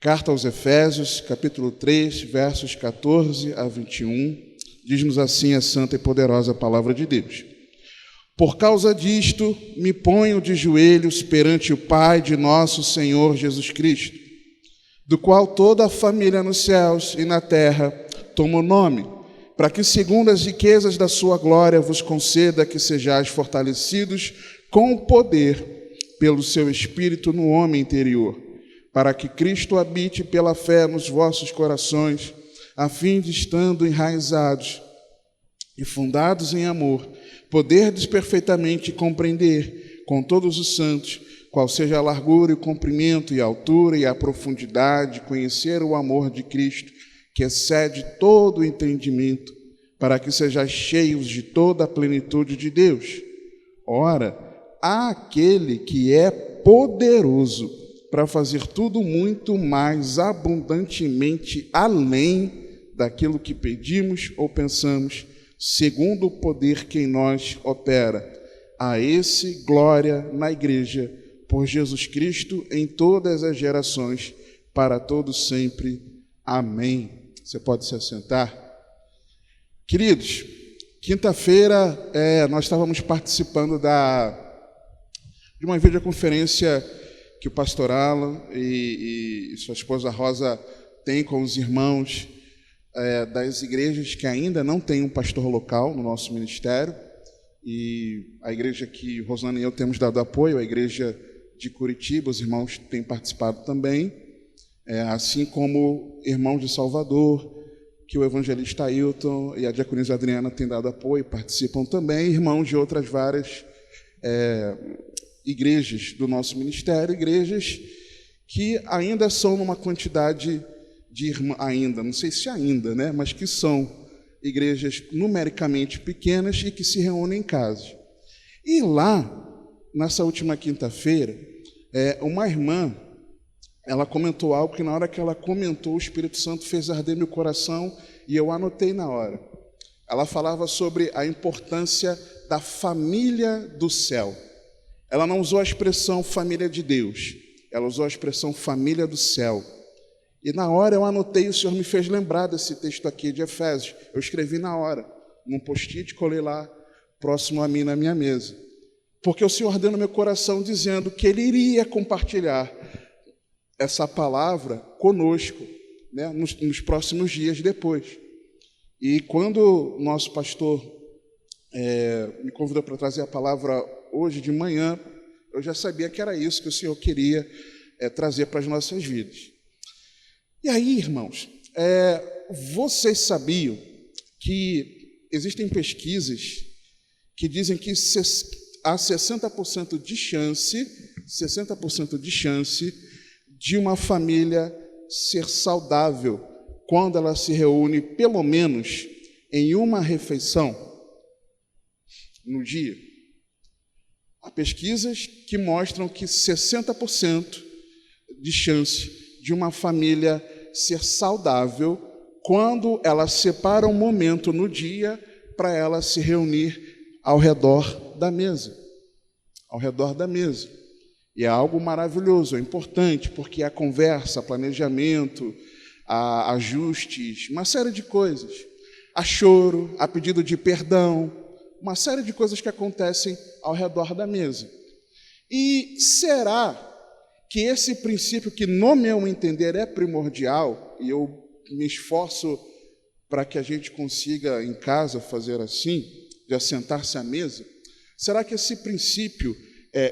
Carta aos Efésios, capítulo 3, versos 14 a 21, diz-nos assim a santa e poderosa palavra de Deus. Por causa disto, me ponho de joelhos perante o Pai de nosso Senhor Jesus Cristo, do qual toda a família nos céus e na terra toma o nome, para que, segundo as riquezas da sua glória, vos conceda que sejais fortalecidos com o poder pelo seu Espírito no homem interior, para que Cristo habite pela fé nos vossos corações, a fim de, estando enraizados e fundados em amor, poderdes perfeitamente compreender com todos os santos qual seja a largura e o comprimento e a altura e a profundidade, conhecer o amor de Cristo, que excede todo o entendimento, para que sejais cheios de toda a plenitude de Deus. Ora, há aquele que é poderoso para fazer tudo muito mais abundantemente além daquilo que pedimos ou pensamos, segundo o poder que em nós opera. A esse glória na igreja, por Jesus Cristo, em todas as gerações, para todos sempre. Amém. Você pode se assentar. Queridos, quinta-feira nós estávamos participando de uma videoconferência que o pastor Alan e sua esposa Rosa têm com os irmãos das igrejas que ainda não têm um pastor local no nosso ministério, e a igreja que Rosana e eu temos dado apoio, a igreja de Curitiba, os irmãos têm participado também, assim como irmãos de Salvador, que o evangelista Ailton e a diaconisa Adriana têm dado apoio, participam também, irmãos de outras várias igrejas do nosso ministério, igrejas que ainda são numa quantidade de irmãos, não sei se ainda, né, mas que são igrejas numericamente pequenas e que se reúnem em casas. E lá, nessa última quinta-feira, uma irmã, ela comentou algo que na hora que ela comentou, o Espírito Santo fez arder meu coração e eu anotei na hora. Ela falava sobre a importância da família do céu. Ela não usou a expressão família de Deus, ela usou a expressão família do céu. E na hora eu anotei, o Senhor me fez lembrar desse texto aqui de Efésios. Eu escrevi na hora, num post-it, colei lá, próximo a mim na minha mesa. Porque o Senhor deu no meu coração dizendo que Ele iria compartilhar essa palavra conosco, né, nos próximos dias depois. E quando o nosso pastor me convidou para trazer a palavra hoje de manhã, eu já sabia que era isso que o Senhor queria trazer para as nossas vidas. E aí, irmãos, vocês sabiam que existem pesquisas que dizem que há 60% de chance de uma família ser saudável quando ela se reúne pelo menos em uma refeição no dia? Há pesquisas que mostram que 60% de chance de uma família ser saudável quando ela separa um momento no dia para ela se reunir ao redor da mesa. Ao redor da mesa. E é algo maravilhoso, é importante, porque há conversa, planejamento, há ajustes, uma série de coisas. Há choro, há pedido de perdão, uma série de coisas que acontecem ao redor da mesa. E será que esse princípio, que no meu entender é primordial, e eu me esforço para que a gente consiga em casa fazer assim, de assentar-se à mesa, será que esse princípio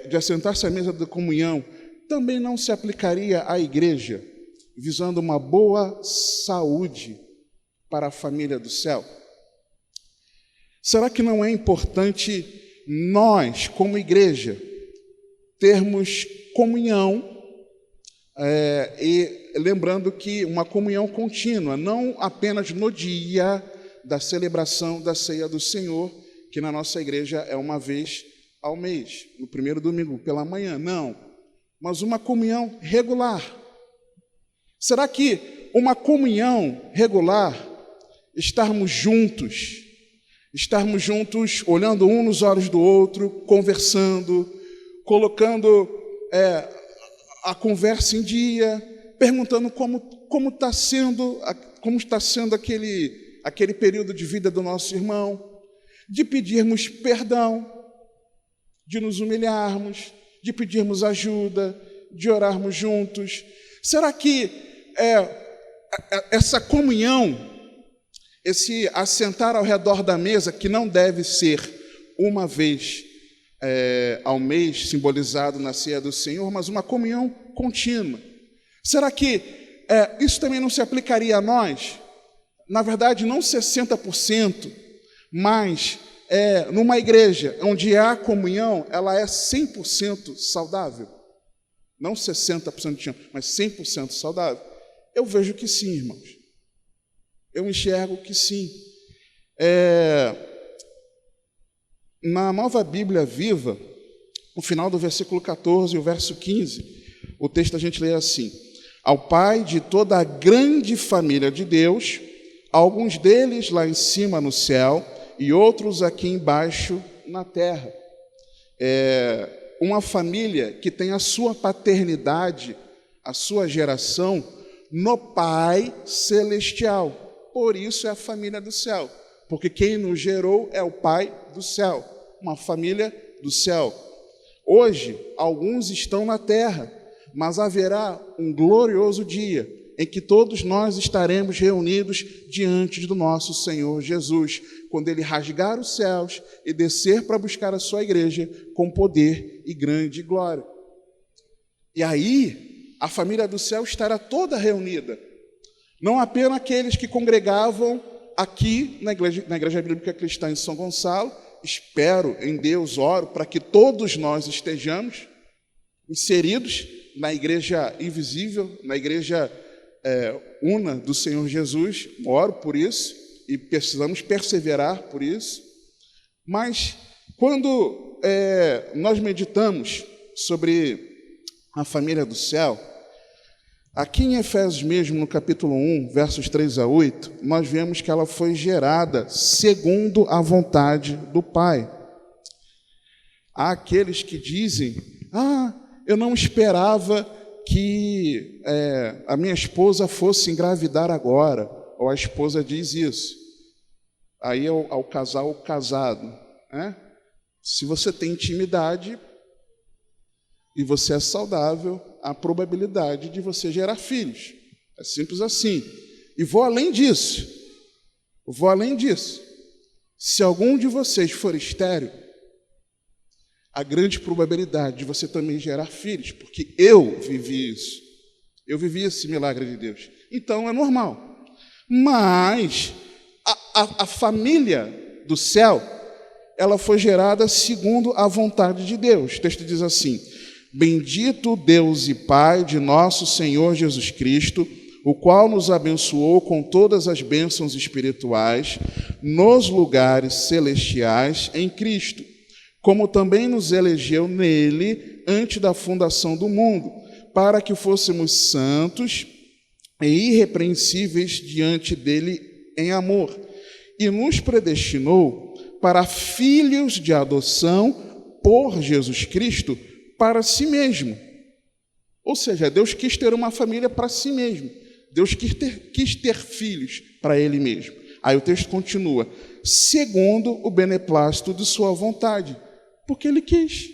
de assentar-se à mesa da comunhão também não se aplicaria à igreja, visando uma boa saúde para a família do céu? Será que não é importante nós, como igreja, termos comunhão, e lembrando que uma comunhão contínua, não apenas no dia da celebração da ceia do Senhor, que na nossa igreja é uma vez ao mês, no primeiro domingo pela manhã, não, mas uma comunhão regular. Será que uma comunhão regular, estarmos juntos olhando um nos olhos do outro, conversando, colocando a conversa em dia, perguntando como está sendo aquele período de vida do nosso irmão, de pedirmos perdão, de nos humilharmos, de pedirmos ajuda, de orarmos juntos. Será que essa comunhão, esse assentar ao redor da mesa, que não deve ser uma vez ao mês, simbolizado na ceia do Senhor, mas uma comunhão contínua, será que isso também não se aplicaria a nós? Na verdade, não 60%, mas numa igreja onde há comunhão, ela é 100% saudável. Não 60%, mas 100% saudável. Eu vejo que sim, irmãos. Eu enxergo que sim. Na Nova Bíblia Viva, no final do versículo 14 e o verso 15, o texto a gente lê assim: ao Pai de toda a grande família de Deus, alguns deles lá em cima no céu e outros aqui embaixo na terra. Uma família que tem a sua paternidade, a sua geração no Pai Celestial. Por isso é a família do céu, porque quem nos gerou é o Pai do céu, uma família do céu. Hoje, alguns estão na terra, mas haverá um glorioso dia em que todos nós estaremos reunidos diante do nosso Senhor Jesus, quando Ele rasgar os céus e descer para buscar a sua igreja com poder e grande glória. E aí, a família do céu estará toda reunida, não apenas aqueles que congregavam aqui na Igreja Bíblica Cristã em São Gonçalo. Espero em Deus, oro para que todos nós estejamos inseridos na igreja invisível, na igreja una do Senhor Jesus. Oro por isso e precisamos perseverar por isso. Mas quando nós meditamos sobre a família do céu, aqui em Efésios mesmo, no capítulo 1, versos 3 a 8, nós vemos que ela foi gerada segundo a vontade do Pai. Há aqueles que dizem: eu não esperava que a minha esposa fosse engravidar agora. Ou a esposa diz isso. Aí ao casal casado, né? Se você tem intimidade e você é saudável, há probabilidade de você gerar filhos. É simples assim. E vou além disso. Se algum de vocês for estéril, há grande probabilidade de você também gerar filhos, porque eu vivi isso. Eu vivi esse milagre de Deus. Então é normal. Mas a família do céu, ela foi gerada segundo a vontade de Deus. O texto diz assim: bendito Deus e Pai de nosso Senhor Jesus Cristo, o qual nos abençoou com todas as bênçãos espirituais nos lugares celestiais em Cristo, como também nos elegeu nele antes da fundação do mundo, para que fôssemos santos e irrepreensíveis diante dele em amor, e nos predestinou para filhos de adoção por Jesus Cristo para si mesmo. Ou seja, Deus quis ter uma família para si mesmo. Deus quis ter filhos para Ele mesmo. Aí o texto continua: segundo o beneplácito de sua vontade, porque Ele quis.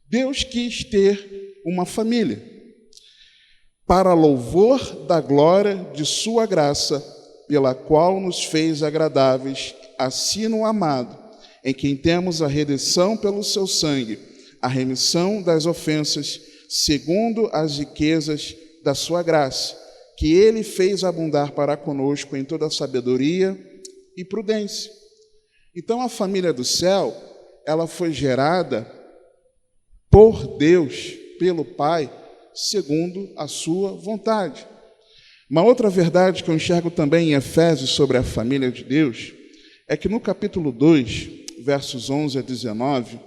Deus quis ter uma família, para louvor da glória de sua graça, pela qual nos fez agradáveis a si no amado, em quem temos a redenção pelo seu sangue, a remissão das ofensas, segundo as riquezas da sua graça, que Ele fez abundar para conosco em toda sabedoria e prudência. Então, a família do céu, ela foi gerada por Deus, pelo Pai, segundo a sua vontade. Uma outra verdade que eu enxergo também em Efésios sobre a família de Deus é que no capítulo 2, versos 11 a 19,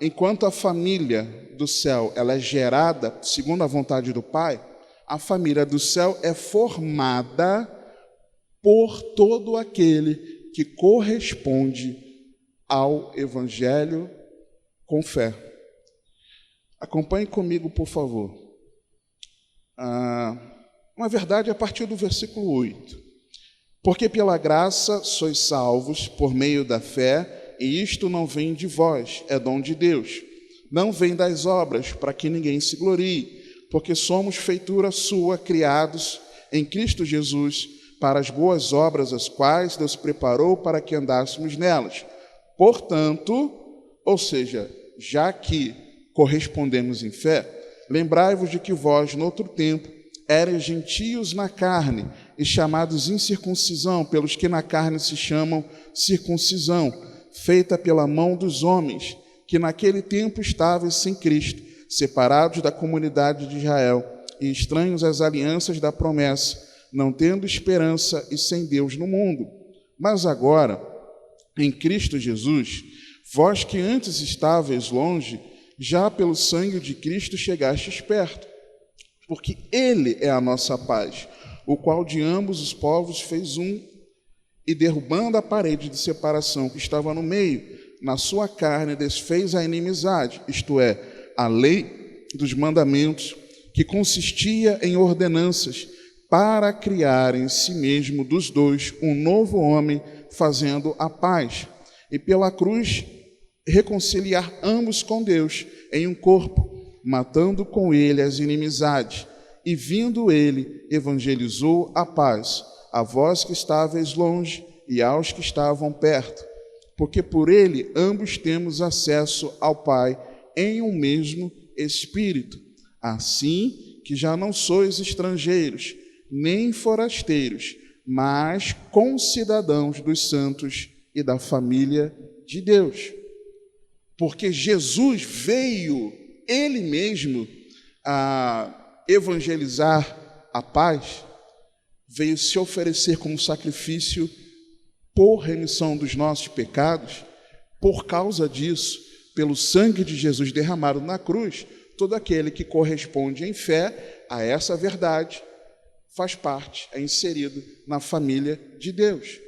enquanto a família do céu ela é gerada segundo a vontade do Pai, a família do céu é formada por todo aquele que corresponde ao Evangelho com fé. Acompanhe comigo, por favor. uma verdade a partir do versículo 8. Porque pela graça sois salvos por meio da fé, e isto não vem de vós, é dom de Deus. Não vem das obras, para que ninguém se glorie, porque somos feitura sua, criados em Cristo Jesus, para as boas obras, as quais Deus preparou para que andássemos nelas. Portanto, ou seja, já que correspondemos em fé, lembrai-vos de que vós, noutro tempo, erais gentios na carne, e chamados incircuncisão, pelos que na carne se chamam circuncisão, feita pela mão dos homens, que naquele tempo estavam sem Cristo, separados da comunidade de Israel, e estranhos às alianças da promessa, não tendo esperança e sem Deus no mundo. Mas agora, em Cristo Jesus, vós que antes estáveis longe, já pelo sangue de Cristo chegastes perto, porque Ele é a nossa paz, o qual de ambos os povos fez um, e derrubando a parede de separação que estava no meio, na sua carne desfez a inimizade, isto é, a lei dos mandamentos, que consistia em ordenanças, para criar em si mesmo dos dois um novo homem, fazendo a paz, e pela cruz reconciliar ambos com Deus em um corpo, matando com ele as inimizades, e vindo ele, evangelizou a paz, a vós que estáveis longe e aos que estavam perto, porque por ele ambos temos acesso ao Pai em um mesmo Espírito. Assim que já não sois estrangeiros, nem forasteiros, mas concidadãos dos santos e da família de Deus. Porque Jesus veio, Ele mesmo, a evangelizar a paz, veio se oferecer como sacrifício por remissão dos nossos pecados. Por causa disso, pelo sangue de Jesus derramado na cruz, todo aquele que corresponde em fé a essa verdade faz parte, é inserido na família de Deus.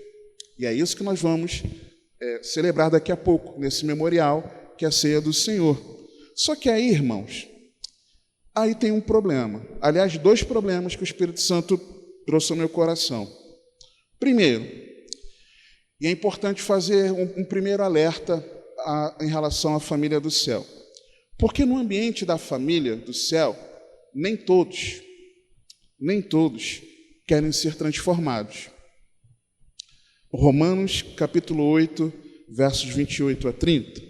E é isso que nós vamos celebrar daqui a pouco, nesse memorial, que é a ceia do Senhor. Só que aí, irmãos, aí tem um problema. Aliás, dois problemas que o Espírito Santo trouxe ao meu coração. Primeiro, e é importante fazer um primeiro alerta em relação à família do céu. Porque no ambiente da família do céu, nem todos querem ser transformados. Romanos, capítulo 8, versos 28 a 30.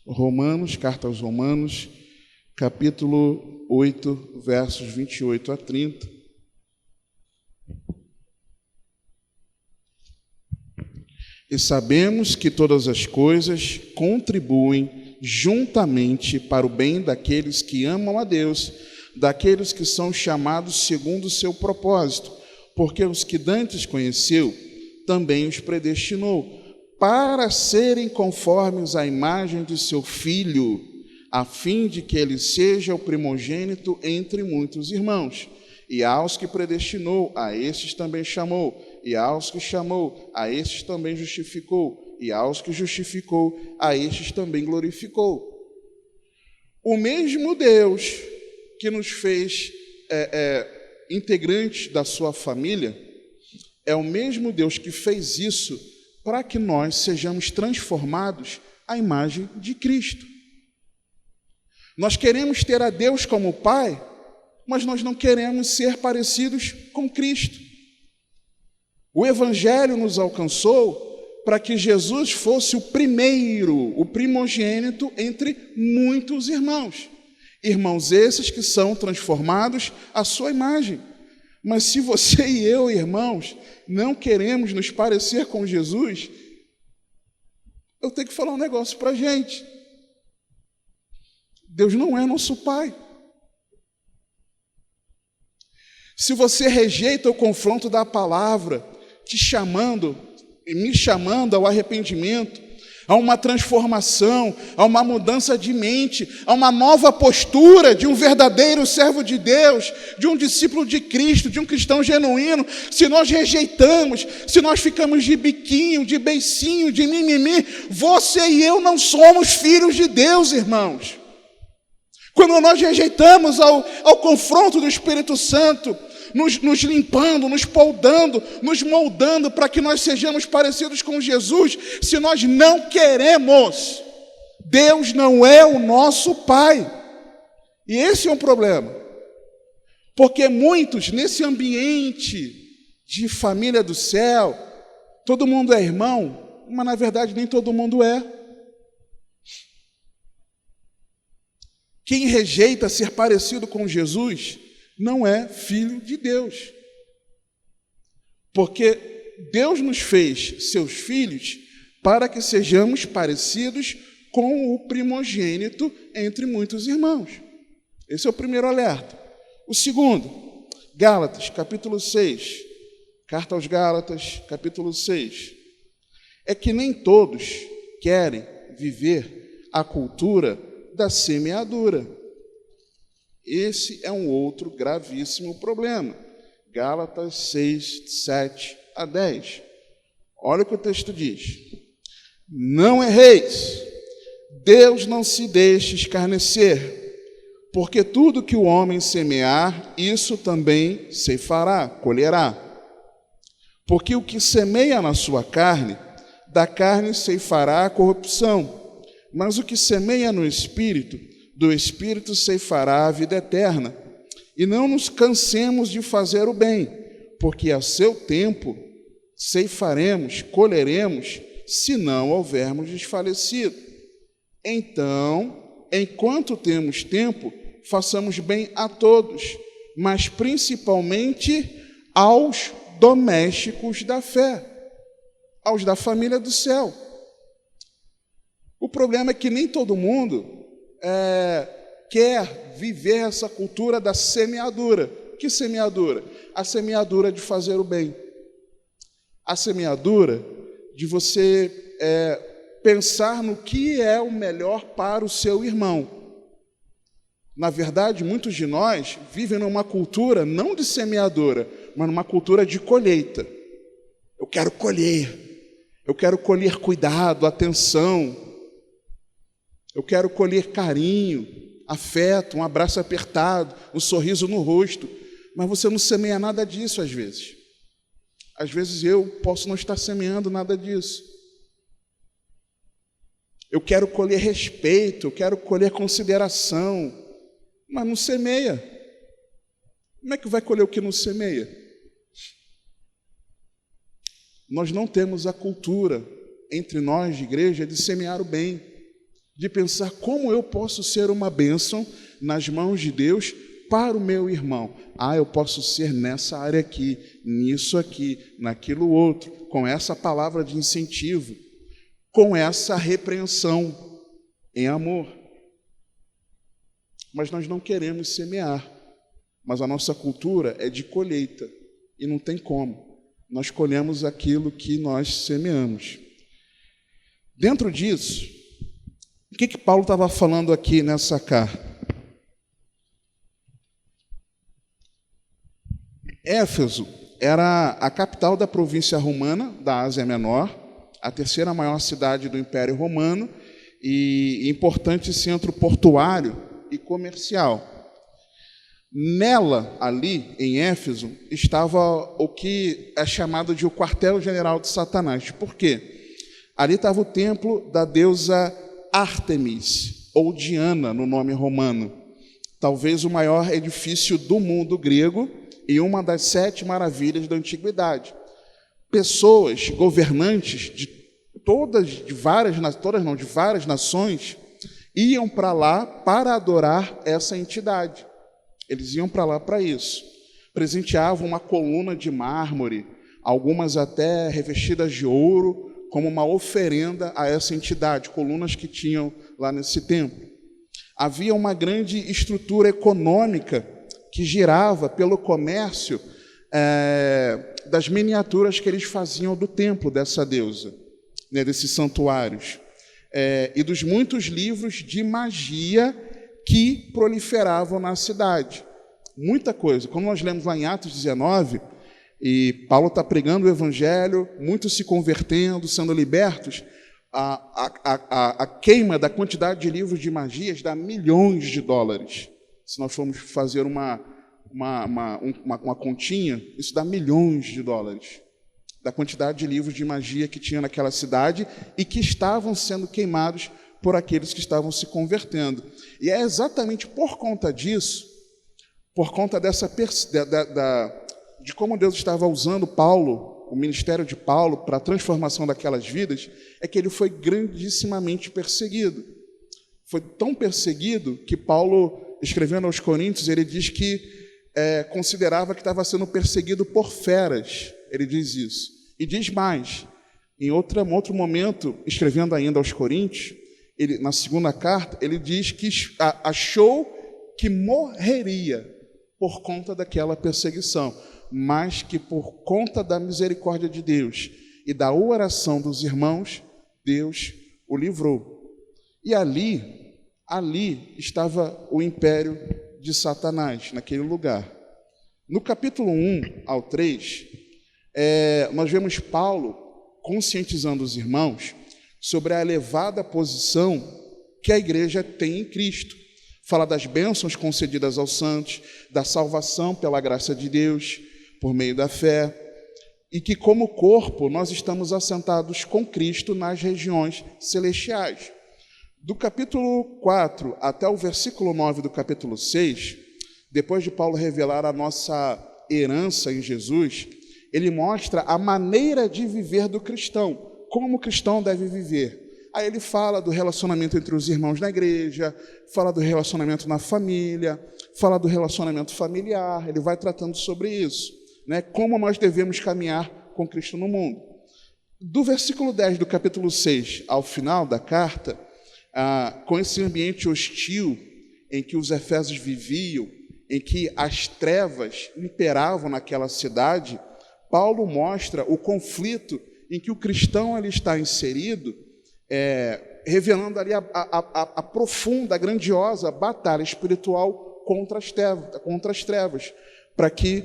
Romanos, carta aos Romanos, capítulo 8, versos 28 a 30. E sabemos que todas as coisas contribuem juntamente para o bem daqueles que amam a Deus, daqueles que são chamados segundo o seu propósito, porque os que dantes conheceu, também os predestinou, para serem conformes à imagem de seu Filho, a fim de que ele seja o primogênito entre muitos irmãos. E aos que predestinou, a estes também chamou. E aos que chamou, a estes também justificou. E aos que justificou, a estes também glorificou. O mesmo Deus que nos fez integrantes da sua família, é o mesmo Deus que fez isso para que nós sejamos transformados à imagem de Cristo. Nós queremos ter a Deus como Pai, mas nós não queremos ser parecidos com Cristo. O Evangelho nos alcançou para que Jesus fosse o primeiro, o primogênito entre muitos irmãos. Irmãos esses que são transformados à sua imagem. Mas se você e eu, irmãos, não queremos nos parecer com Jesus, eu tenho que falar um negócio para a gente. Deus não é nosso Pai. Se você rejeita o confronto da palavra, te chamando e me chamando ao arrependimento, a uma transformação, a uma mudança de mente, a uma nova postura de um verdadeiro servo de Deus, de um discípulo de Cristo, de um cristão genuíno, se nós rejeitamos, se nós ficamos de biquinho, de beicinho, de mimimi, você e eu não somos filhos de Deus, irmãos. Quando nós rejeitamos ao confronto do Espírito Santo, nos limpando, nos poldando, nos moldando para que nós sejamos parecidos com Jesus, se nós não queremos, Deus não é o nosso Pai. E esse é um problema. Porque muitos, nesse ambiente de família do céu, todo mundo é irmão, mas na verdade nem todo mundo é. Quem rejeita ser parecido com Jesus não é filho de Deus. Porque Deus nos fez seus filhos para que sejamos parecidos com o primogênito entre muitos irmãos. Esse é o primeiro alerta. O segundo, Gálatas, capítulo 6. Carta aos Gálatas, capítulo 6. É que nem todos querem viver a cultura da semeadura. Esse é um outro gravíssimo problema. Gálatas 6, 7 a 10. Olha o que o texto diz. Não erreis, Deus não se deixe escarnecer, porque tudo que o homem semear, isso também ceifará, colherá. Porque o que semeia na sua carne, da carne ceifará a corrupção, mas o que semeia no Espírito, do Espírito ceifará a vida eterna. E não nos cansemos de fazer o bem, porque a seu tempo ceifaremos, colheremos, se não houvermos desfalecido. Então, enquanto temos tempo, façamos bem a todos, mas principalmente aos domésticos da fé, aos da família do céu. O problema é que nem todo mundo quer viver essa cultura da semeadura. Que semeadura? A semeadura de fazer o bem. A semeadura de você pensar no que é o melhor para o seu irmão. Na verdade, muitos de nós vivem numa cultura não de semeadora, mas numa cultura de colheita. Eu quero colher cuidado, atenção. Eu quero colher carinho, afeto, um abraço apertado, um sorriso no rosto. Mas você não semeia nada disso às vezes. Às vezes eu posso não estar semeando nada disso. Eu quero colher respeito, eu quero colher consideração, mas não semeia. Como é que vai colher o que não semeia? Nós não temos a cultura entre nós de igreja de semear o bem, de pensar como eu posso ser uma bênção nas mãos de Deus para o meu irmão. Eu posso ser nessa área aqui, nisso aqui, naquilo outro, com essa palavra de incentivo, com essa repreensão em amor. Mas nós não queremos semear, mas a nossa cultura é de colheita, e não tem como. Nós colhemos aquilo que nós semeamos. Dentro disso, o que Paulo estava falando aqui nessa carta? Éfeso era a capital da província romana, da Ásia Menor, a terceira maior cidade do Império Romano e importante centro portuário e comercial. Nela, ali, em Éfeso, estava o que é chamado de o quartel-general de Satanás. Por quê? Ali estava o templo da deusa Ártemis, ou Diana, no nome romano. Talvez o maior edifício do mundo grego e uma das 7 maravilhas da antiguidade. Pessoas, governantes de várias nações, iam para lá para adorar essa entidade. Eles iam para lá para isso. Presenteavam uma coluna de mármore, algumas até revestidas de ouro, como uma oferenda a essa entidade, colunas que tinham lá nesse templo. Havia uma grande estrutura econômica que girava pelo comércio das miniaturas que eles faziam do templo dessa deusa, desses santuários, e dos muitos livros de magia que proliferavam na cidade. Muita coisa. Como nós lemos lá em Atos 19, e Paulo está pregando o evangelho, muitos se convertendo, sendo libertos, a queima da quantidade de livros de magias dá milhões de dólares. Se nós formos fazer uma continha, isso dá milhões de dólares, da quantidade de livros de magia que tinha naquela cidade e que estavam sendo queimados por aqueles que estavam se convertendo. E é exatamente por conta disso, por conta de como Deus estava usando Paulo, o ministério de Paulo, para a transformação daquelas vidas, é que ele foi grandissimamente perseguido. Foi tão perseguido que Paulo, escrevendo aos Coríntios, ele diz que considerava que estava sendo perseguido por feras. Ele diz isso. E diz mais, em outro momento, escrevendo ainda aos Coríntios, na segunda carta, ele diz que achou que morreria por conta daquela perseguição, mas que por conta da misericórdia de Deus e da oração dos irmãos, Deus o livrou. E ali estava o império de Satanás, naquele lugar. No capítulo 1 ao 3, nós vemos Paulo conscientizando os irmãos sobre a elevada posição que a igreja tem em Cristo. Fala das bênçãos concedidas aos santos, da salvação pela graça de Deus, por meio da fé, e que, como corpo, nós estamos assentados com Cristo nas regiões celestiais. Do capítulo 4 até o versículo 9 do capítulo 6, depois de Paulo revelar a nossa herança em Jesus, ele mostra a maneira de viver do cristão, como o cristão deve viver. Aí ele fala do relacionamento entre os irmãos na igreja, fala do relacionamento na família, fala do relacionamento familiar, ele vai tratando sobre isso, né? Como nós devemos caminhar com Cristo no mundo. Do versículo 10 do capítulo 6 ao final da carta, com esse ambiente hostil em que os efésios viviam, em que as trevas imperavam naquela cidade, Paulo mostra o conflito em que o cristão ali está inserido, revelando ali a profunda, grandiosa batalha espiritual contra as trevas, para que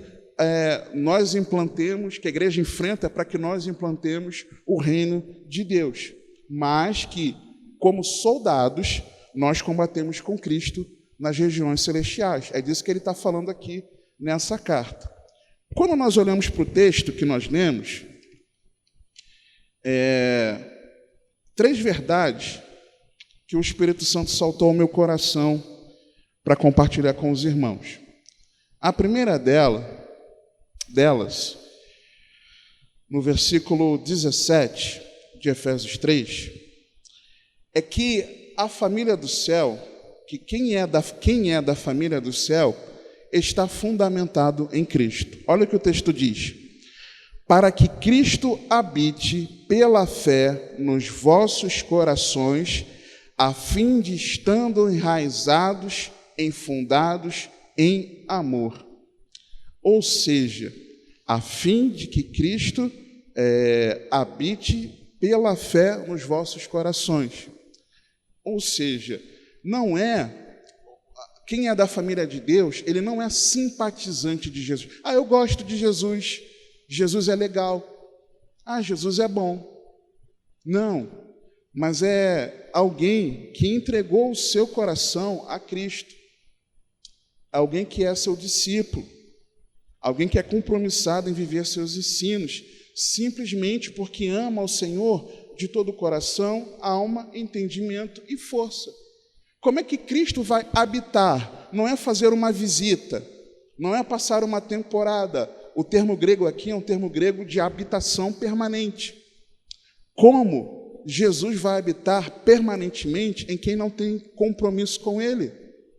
nós implantemos, que a igreja enfrenta, para que nós implantemos o reino de Deus, mas que, como soldados, nós combatemos com Cristo nas regiões celestiais. É disso que ele está falando aqui nessa carta. Quando nós olhamos para o texto que nós lemos, três verdades que o Espírito Santo saltou ao meu coração para compartilhar com os irmãos. A primeira delas, no versículo 17 de Efésios 3, é que a família do céu, que quem é da família do céu, está fundamentado em Cristo. Olha o que o texto diz: para que Cristo habite pela fé nos vossos corações, a fim de, estando enraizados, enfundados em amor. Ou seja, a fim de que Cristo habite pela fé nos vossos corações. Ou seja, não é... Quem é da família de Deus, ele não é simpatizante de Jesus. Eu gosto de Jesus, Jesus é legal, Jesus é bom. Não, mas é alguém que entregou o seu coração a Cristo, alguém que é seu discípulo, alguém que é compromissado em viver seus ensinos, simplesmente porque ama ao Senhor de todo o coração, alma, entendimento e força. Como é que Cristo vai habitar? Não é fazer uma visita, não é passar uma temporada. O termo grego aqui é um termo grego de habitação permanente. Como Jesus vai habitar permanentemente em quem não tem compromisso com Ele?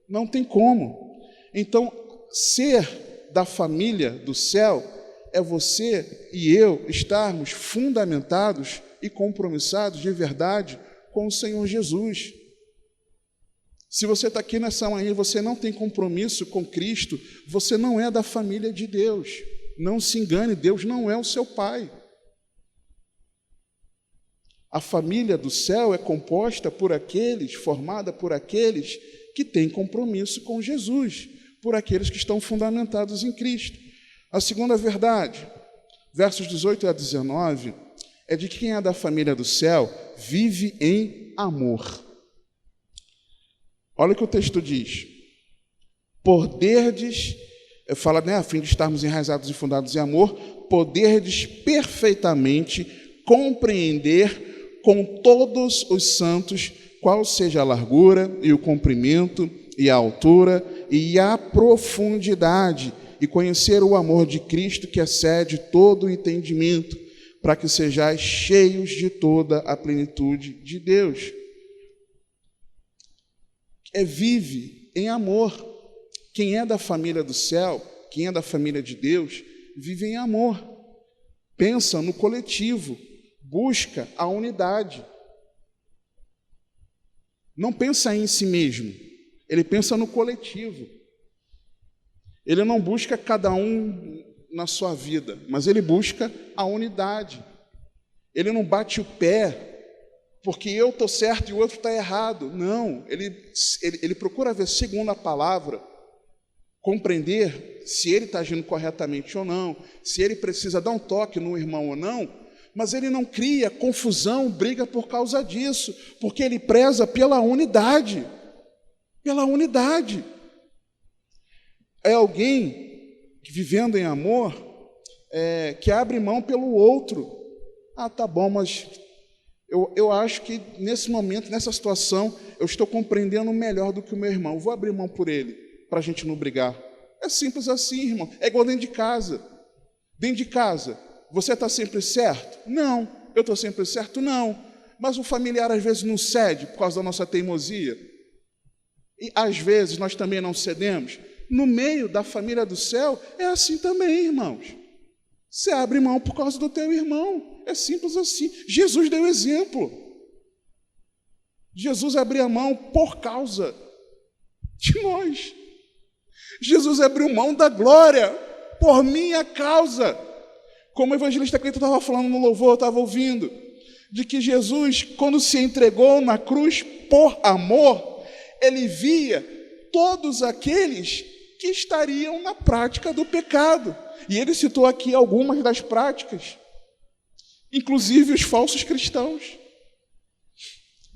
Não tem como. Então, ser da família do céu é você e eu estarmos fundamentados e compromissados de verdade com o Senhor Jesus. Se você está aqui nessa manhã e você não tem compromisso com Cristo, você não é da família de Deus. Não se engane, Deus não é o seu pai. A família do céu é composta formada por aqueles que têm compromisso com Jesus, por aqueles que estão fundamentados em Cristo. A segunda verdade, versos 18 a 19, é de que quem é da família do céu vive em amor. Olha o que o texto diz. Poderdes, fala, né, a fim de estarmos enraizados e fundados em amor, poderdes perfeitamente compreender com todos os santos qual seja a largura e o comprimento e a altura e a profundidade, e conhecer o amor de Cristo que excede todo o entendimento, para que sejais cheios de toda a plenitude de Deus. Vive em amor. Quem é da família do céu, quem é da família de Deus, vive em amor. Pensa no coletivo, busca a unidade. Não pensa em si mesmo, ele pensa no coletivo. Ele não busca cada um na sua vida, mas ele busca a unidade. Ele não bate o pé porque eu estou certo e o outro está errado. Não, ele procura ver segundo a palavra, compreender se ele está agindo corretamente ou não, se ele precisa dar um toque no irmão ou não, mas ele não cria confusão, briga por causa disso, porque ele preza pela unidade. Pela unidade. É alguém que, vivendo em amor, que abre mão pelo outro. Ah, tá bom, mas eu acho que nesse momento, nessa situação, eu estou compreendendo melhor do que o meu irmão. Vou abrir mão por ele, para a gente não brigar. É simples assim, irmão. É igual dentro de casa. Dentro de casa, você está sempre certo? Não. Eu estou sempre certo? Não. Mas o familiar às vezes não cede por causa da nossa teimosia. E às vezes nós também não cedemos. No meio da família do céu, é assim também, irmãos. Você abre mão por causa do teu irmão. É simples assim. Jesus deu exemplo. Jesus abriu mão por causa de nós. Jesus abriu mão da glória por minha causa. Como o evangelista Cleiton estava falando no louvor, eu estava ouvindo, de que Jesus, quando se entregou na cruz por amor, ele via todos aqueles que estariam na prática do pecado. E ele citou aqui algumas das práticas, inclusive os falsos cristãos.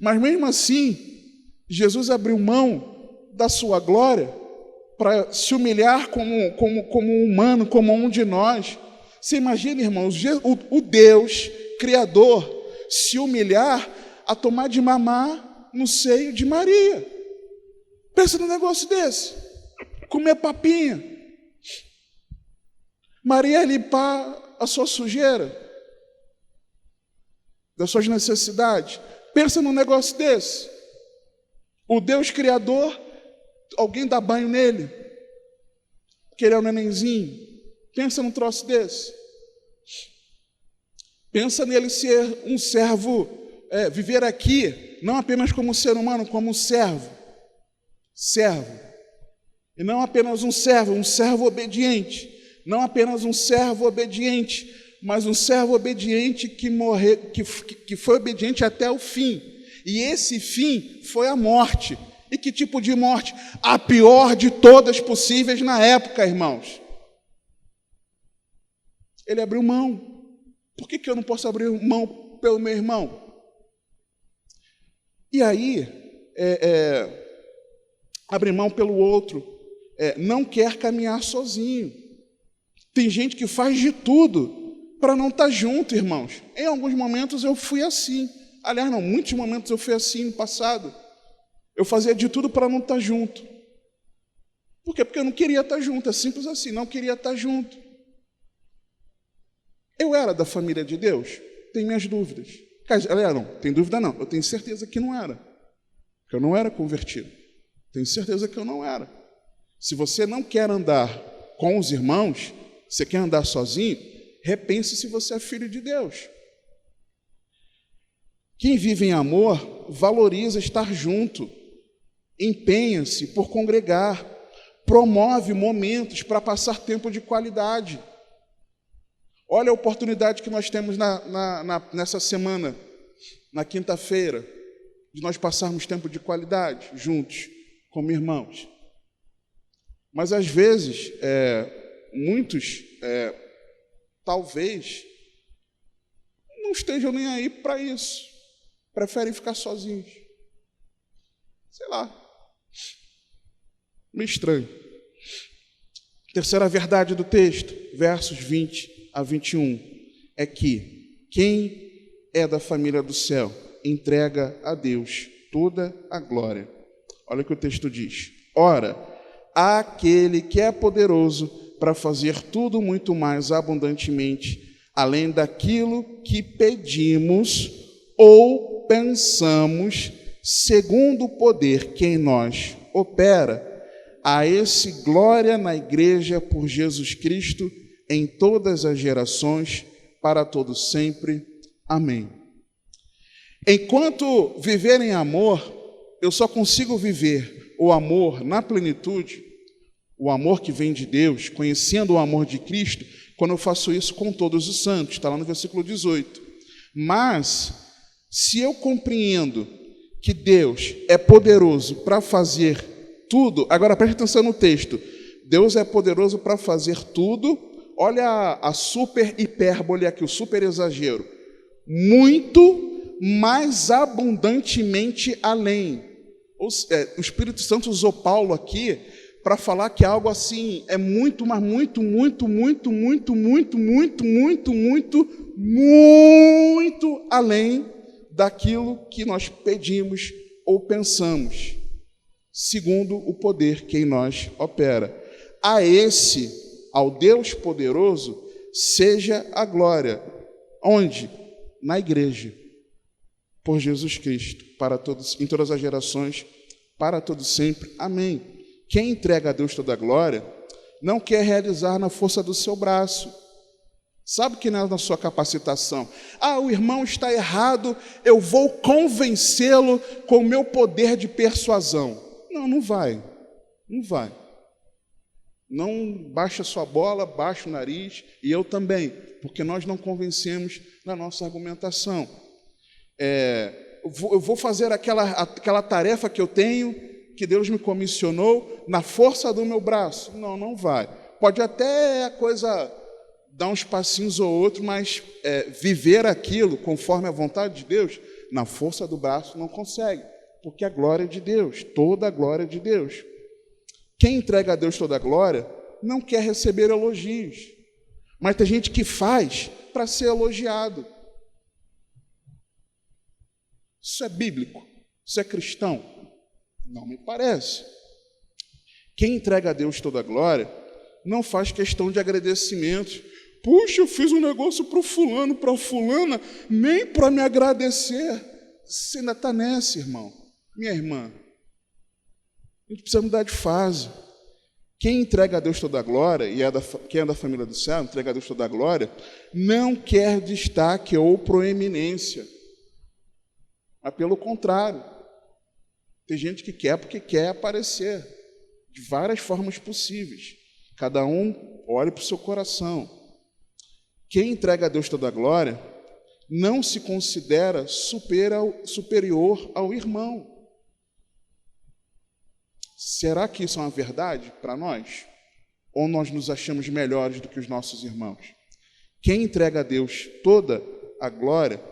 Mas mesmo assim, Jesus abriu mão da sua glória para se humilhar como um humano, como um de nós. Você imagina, irmãos, o Deus Criador se humilhar a tomar de mamar no seio de Maria. Pensa num negócio desse. Comer papinha. Maria limpar a sua sujeira, das suas necessidades. Pensa num negócio desse. O Deus Criador, alguém dá banho nele, que ele é um nenenzinho. Pensa num troço desse. Pensa nele ser um servo, viver aqui, não apenas como um ser humano, como um servo. Servo. E não apenas um servo obediente. Não apenas um servo obediente, mas um servo obediente que foi obediente até o fim. E esse fim foi a morte. E que tipo de morte? A pior de todas possíveis na época, irmãos. Ele abriu mão. Por que eu não posso abrir mão pelo meu irmão? E aí, abrir mão pelo outro, não quer caminhar sozinho. Tem gente que faz de tudo para não estar junto, irmãos. Em alguns momentos eu fui assim. Aliás, não, muitos momentos eu fui assim no passado. Eu fazia de tudo para não estar junto. Por quê? Porque eu não queria estar junto. É simples assim, não queria estar junto. Eu era da família de Deus? Tenho minhas dúvidas. Não, tem dúvida não. Eu tenho certeza que não era. Que eu não era convertido. Tenho certeza que eu não era. Se você não quer andar com os irmãos, você quer andar sozinho, repense se você é filho de Deus. Quem vive em amor valoriza estar junto, empenha-se por congregar, promove momentos para passar tempo de qualidade. Olha a oportunidade que nós temos nessa semana, na quinta-feira, de nós passarmos tempo de qualidade juntos, como irmãos. Mas às vezes, muitos, talvez, não estejam nem aí para isso. Preferem ficar sozinhos. Sei lá. Meio estranho. Terceira verdade do texto, versos 20 a 21, é que quem é da família do céu entrega a Deus toda a glória. Olha o que o texto diz. Ora, aquele que é poderoso para fazer tudo muito mais abundantemente, além daquilo que pedimos ou pensamos, segundo o poder que em nós opera, a esse glória na igreja por Jesus Cristo em todas as gerações, para todos sempre. Amém. Enquanto viver em amor, eu só consigo viver o amor na plenitude, o amor que vem de Deus, conhecendo o amor de Cristo, quando eu faço isso com todos os santos, está lá no versículo 18. Mas, se eu compreendo que Deus é poderoso para fazer tudo, agora preste atenção no texto, Deus é poderoso para fazer tudo, olha a super hipérbole aqui, o super exagero, muito mais abundantemente além. O Espírito Santo usou Paulo aqui para falar que algo assim é muito, mas muito, muito, muito, muito, muito, muito, muito, muito, muito além daquilo que nós pedimos ou pensamos, segundo o poder que em nós opera. Ao Deus poderoso, seja a glória. Onde? Na igreja, por Jesus Cristo, para todos, em todas as gerações, para todos sempre. Amém. Quem entrega a Deus toda a glória, não quer realizar na força do seu braço. Sabe que não é na sua capacitação. O irmão está errado, eu vou convencê-lo com o meu poder de persuasão. Não vai. Não vai. Não baixa sua bola, baixa o nariz, e eu também, porque nós não convencemos na nossa argumentação. Eu vou fazer aquela tarefa que eu tenho, que Deus me comissionou, na força do meu braço. Não vai. Pode até a coisa dar uns passinhos ou outro, mas viver aquilo conforme a vontade de Deus, na força do braço não consegue, porque a glória é de Deus, toda a glória é de Deus. Quem entrega a Deus toda a glória não quer receber elogios, mas tem gente que faz para ser elogiado. Isso é bíblico? Isso é cristão? Não me parece. Quem entrega a Deus toda a glória não faz questão de agradecimento. Puxa, eu fiz um negócio para o fulano, para a fulana, nem para me agradecer. Você ainda está nessa, irmão. Minha irmã. A gente precisa mudar de fase. Quem entrega a Deus toda a glória, e quem é da família do céu, entrega a Deus toda a glória, não quer destaque ou proeminência. Mas pelo contrário, tem gente que quer porque quer aparecer, de várias formas possíveis. Cada um olhe para o seu coração. Quem entrega a Deus toda a glória não se considera superior ao irmão. Será que isso é uma verdade para nós? Ou nós nos achamos melhores do que os nossos irmãos? Quem entrega a Deus toda a glória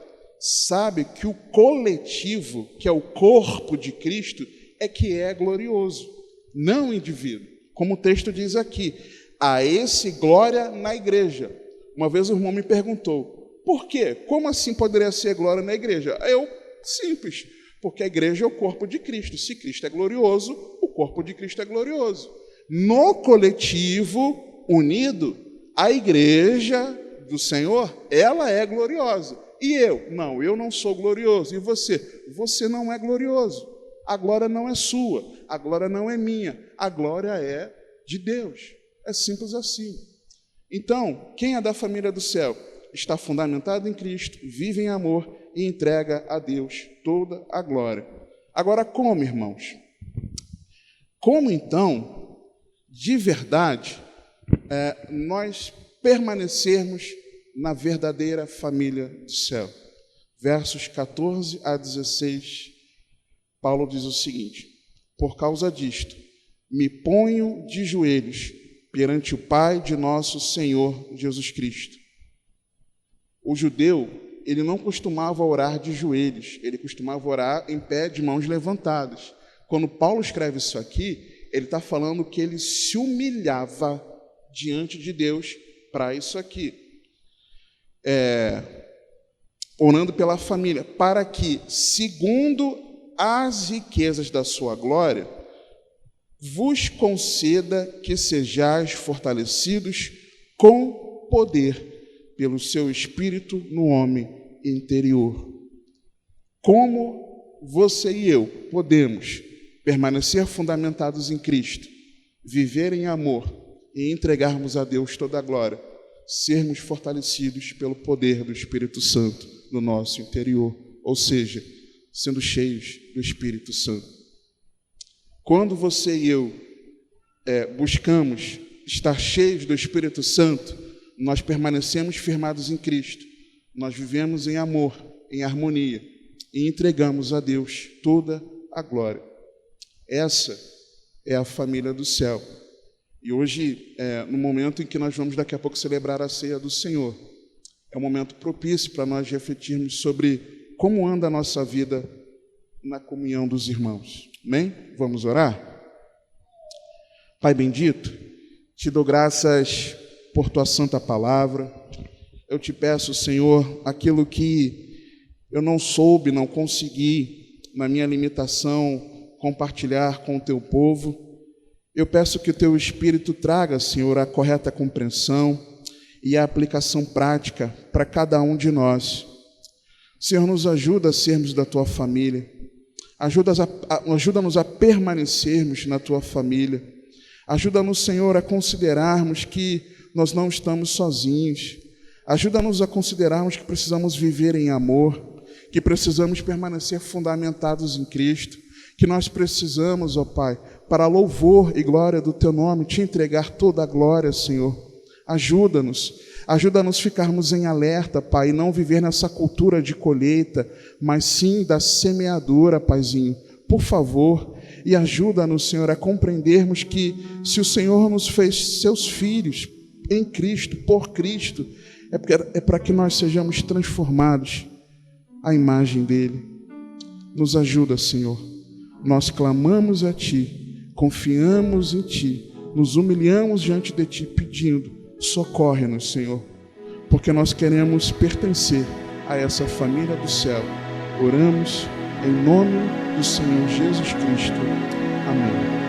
sabe que o coletivo, que é o corpo de Cristo, é que é glorioso, não o indivíduo. Como o texto diz aqui, a esse glória na igreja. Uma vez o irmão me perguntou, por quê? Como assim poderia ser glória na igreja? Simples, porque a igreja é o corpo de Cristo. Se Cristo é glorioso, o corpo de Cristo é glorioso. No coletivo unido, a igreja do Senhor, ela é gloriosa. E eu? Não, eu não sou glorioso. E você? Você não é glorioso. A glória não é sua, a glória não é minha, a glória é de Deus. É simples assim. Então, quem é da família do céu está fundamentado em Cristo, vive em amor e entrega a Deus toda a glória. Agora, como, irmãos? Como, então, de verdade, nós permanecermos na verdadeira família do céu? Versos 14 a 16, Paulo diz o seguinte: por causa disto, me ponho de joelhos perante o Pai de nosso Senhor Jesus Cristo. O judeu ele não costumava orar de joelhos, ele costumava orar em pé de mãos levantadas. Quando Paulo escreve isso aqui, ele está falando que ele se humilhava diante de Deus para isso aqui. Orando pela família, para que, segundo as riquezas da sua glória, vos conceda que sejais fortalecidos com poder pelo seu Espírito no homem interior. Como você e eu podemos permanecer fundamentados em Cristo, viver em amor e entregarmos a Deus toda a glória, sermos fortalecidos pelo poder do Espírito Santo no nosso interior, ou seja, sendo cheios do Espírito Santo. Quando você e eu buscamos estar cheios do Espírito Santo, nós permanecemos firmados em Cristo, nós vivemos em amor, em harmonia e entregamos a Deus toda a glória. Essa é a família do céu. E hoje, no momento em que nós vamos daqui a pouco celebrar a ceia do Senhor, é um momento propício para nós refletirmos sobre como anda a nossa vida na comunhão dos irmãos. Amém? Vamos orar? Pai bendito, te dou graças por tua santa palavra. Eu te peço, Senhor, aquilo que eu não soube, não consegui, na minha limitação, compartilhar com o teu povo. Eu peço que o teu Espírito traga, Senhor, a correta compreensão e a aplicação prática para cada um de nós. Senhor, nos ajuda a sermos da tua família. Ajuda-nos a permanecermos na tua família. Ajuda-nos, Senhor, a considerarmos que nós não estamos sozinhos. Ajuda-nos a considerarmos que precisamos viver em amor, que precisamos permanecer fundamentados em Cristo, que nós precisamos, ó Pai, para louvor e glória do Teu nome, te entregar toda a glória, Senhor. Ajuda-nos a ficarmos em alerta, Pai, e não viver nessa cultura de colheita, mas sim da semeadura, Paizinho. Por favor, e ajuda-nos, Senhor, a compreendermos que se o Senhor nos fez seus filhos em Cristo, por Cristo, é para que nós sejamos transformados à imagem dEle. Nos ajuda, Senhor. Nós clamamos a Ti, confiamos em Ti, nos humilhamos diante de Ti, pedindo, socorre-nos, Senhor, porque nós queremos pertencer a essa família do céu. Oramos em nome do Senhor Jesus Cristo. Amém.